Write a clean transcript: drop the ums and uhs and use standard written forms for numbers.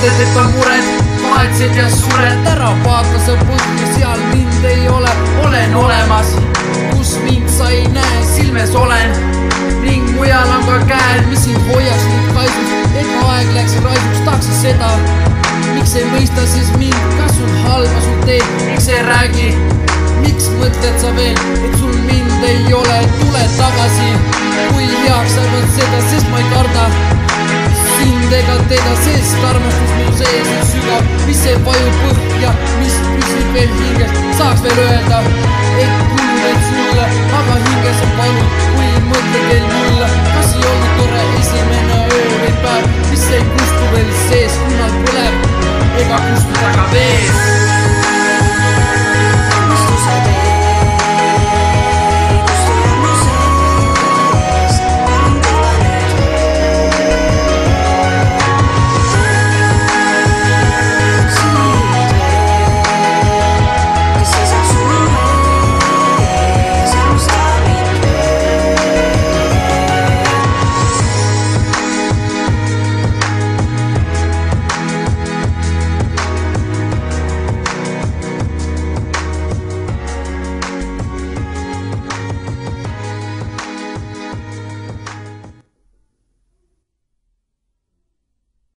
ütled, et on mured, vaetsed ja sured. Ära vaata sa põhja, seal mind ei ole. Olen olemas, kus mind sa ei näe, silmes olen ning mujal on ka käed, mis sind hoiaks nüüd kaisus, ega aeg läks raisuks. Tahaks seda, miks ei mõista siis mind, kas sul halba sul teeb, miks ei räägi, miks mõtled sa veel, et sul mind ei ole. Tule tagasi, kui heaks arvad seda, sest ma ei karda sind ega teda, sest armastus mul sees on sügav, mis ei vaju põhja, mis püsib veel hinges. Saaks veel öelda, et kuuled sulle, aga hinges on valu.